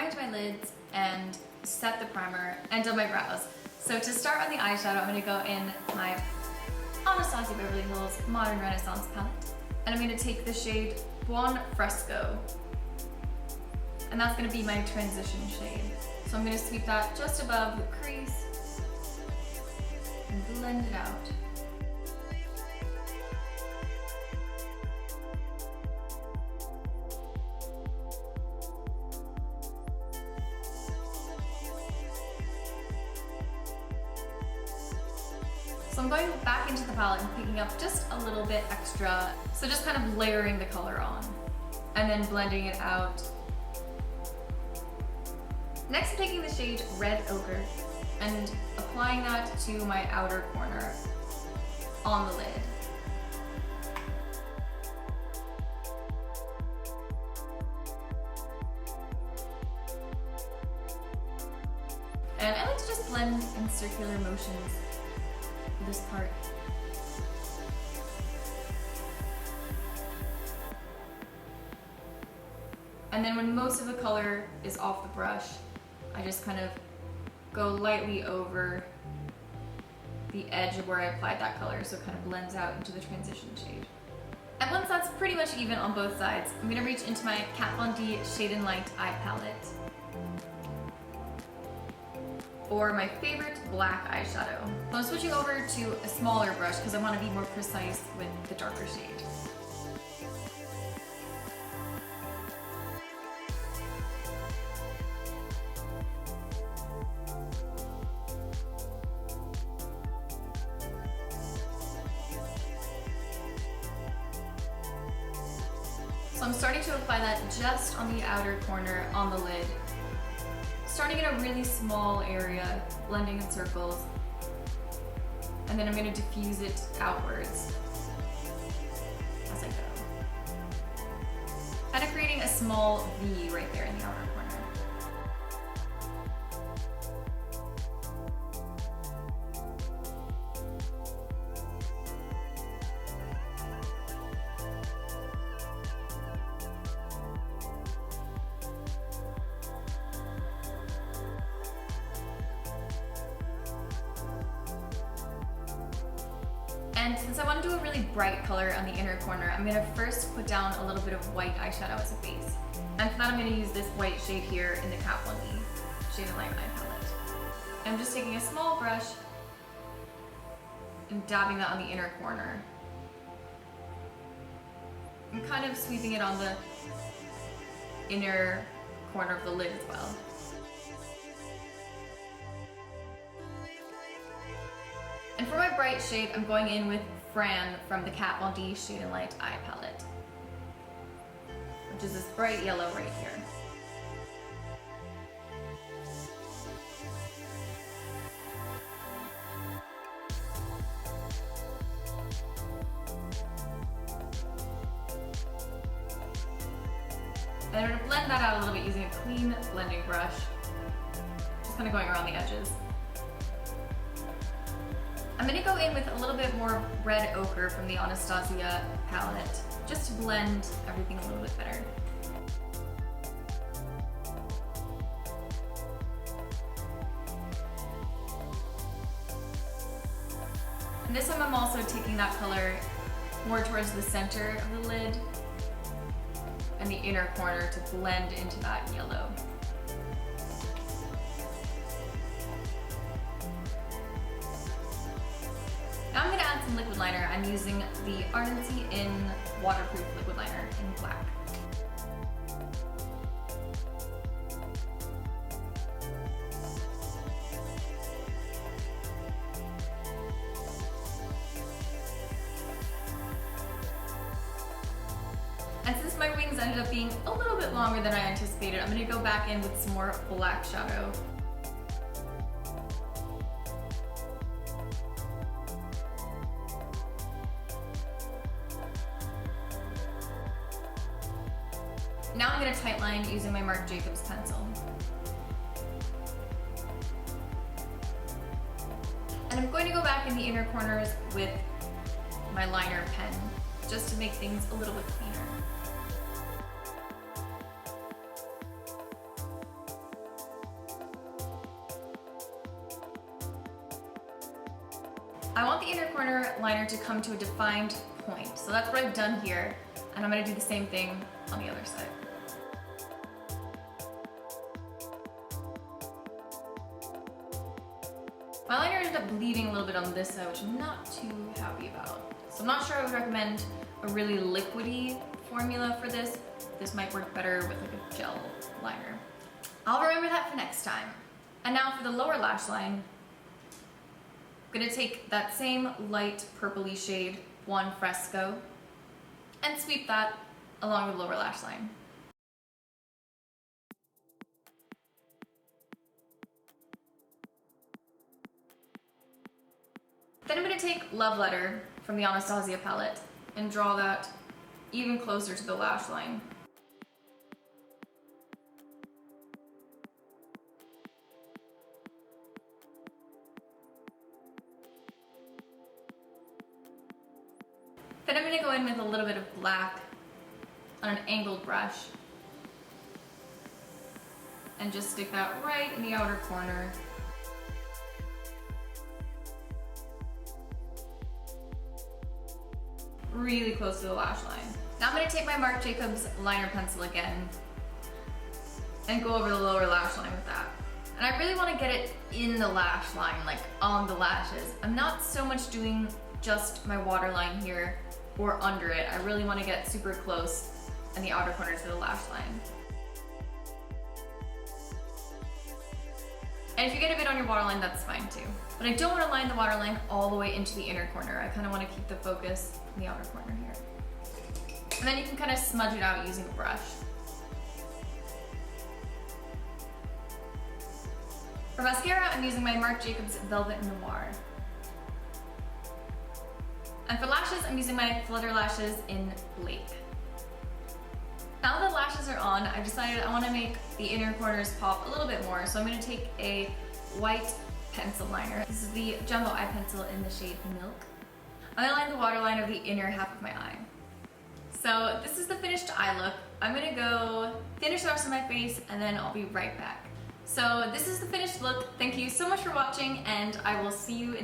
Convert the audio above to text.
primed my lids and set the primer and done my brows. So to start on the eyeshadow, I'm gonna go in my Anastasia Beverly Hills Modern Renaissance palette. And I'm gonna take the shade Buon Fresco. And that's gonna be my transition shade. So I'm gonna sweep that just above the crease and blend it out. So I'm going back into the palette and picking up just a little bit extra. So just kind of layering the color on and then blending it out. Next, I'm taking the shade Red Ochre and applying that to my outer corner on the lid. And I like to just blend in circular motions this part. And then when most of the color is off the brush, I just kind of go lightly over the edge of where I applied that color so it kind of blends out into the transition shade. And once that's pretty much even on both sides, I'm gonna reach into my Kat Von D Shade and Light eye palette, or my favorite black eyeshadow. So I'm switching over to a smaller brush because I want to be more precise with the darker shade. So I'm starting to apply that just on the outer corner on the lid. Starting in a really small area, blending in circles, and then I'm going to diffuse it outwards as I go. Kind of creating a small V right there in the outer corner. And since I want to do a really bright color on the inner corner, I'm going to first put down a little bit of white eyeshadow as a base. And for that I'm going to use this white shade here in the Kat Von D Shade and Light eye palette. I'm just taking a small brush and dabbing that on the inner corner. I'm kind of sweeping it on the inner corner of the lid as well. And for my bright shade, I'm going in with Fran from the Kat Von D Shade and Light eye palette, which is this bright yellow right here. And I'm going to blend that out a little bit using a clean blending brush, just kind of going around the edges. I'm going to go in with a little bit more Red Ochre from the Anastasia palette, just to blend everything a little bit better. And this time I'm also taking that color more towards the center of the lid and the inner corner to blend into that yellow. Now I'm going to add some liquid liner. I'm using the Ardency In Waterproof Liquid Liner in black. And since my wings ended up being a little bit longer than I anticipated, I'm going to go back in with some more black shadow. Now I'm going to tightline using my Marc Jacobs pencil. And I'm going to go back in the inner corners with my liner pen, just to make things a little bit cleaner. liner to come to a defined point. So that's what I've done here, and I'm gonna do the same thing on the other side. My liner ended up bleeding a little bit on this side, which I'm not too happy about. So I'm not sure I would recommend a really liquidy formula for this. This might work better with like a gel liner. I'll remember that for next time. And now for the lower lash line, I'm gonna take that same light purpley shade, Buon Fresco, and sweep that along the lower lash line. Then I'm going to take Love Letter from the Anastasia palette and draw that even closer to the lash line. Then I'm going to go in with a little bit of black on an angled brush and just stick that right in the outer corner. Really close to the lash line. Now I'm going to take my Marc Jacobs liner pencil again and go over the lower lash line with that. And I really want to get it in the lash line, like on the lashes. I'm not so much doing just my waterline here or under it. I really want to get super close in the outer corners of the lash line. And if you get a bit on your waterline, that's fine too. But I don't want to line the waterline all the way into the inner corner. I kind of want to keep the focus in the outer corner here. And then you can kind of smudge it out using a brush. For mascara, I'm using my Marc Jacobs Velvet Noir. And for lashes, I'm using my Flutter Lashes in Blake. Now that the lashes are on, I've decided I want to make the inner corners pop a little bit more. So I'm going to take a white pencil liner. This is the Jumbo Eye Pencil in the shade Milk. I'm going to line the waterline of the inner half of my eye. So this is the finished eye look. I'm going to go finish the rest of my face and then I'll be right back. So this is the finished look. Thank you so much for watching and I will see you in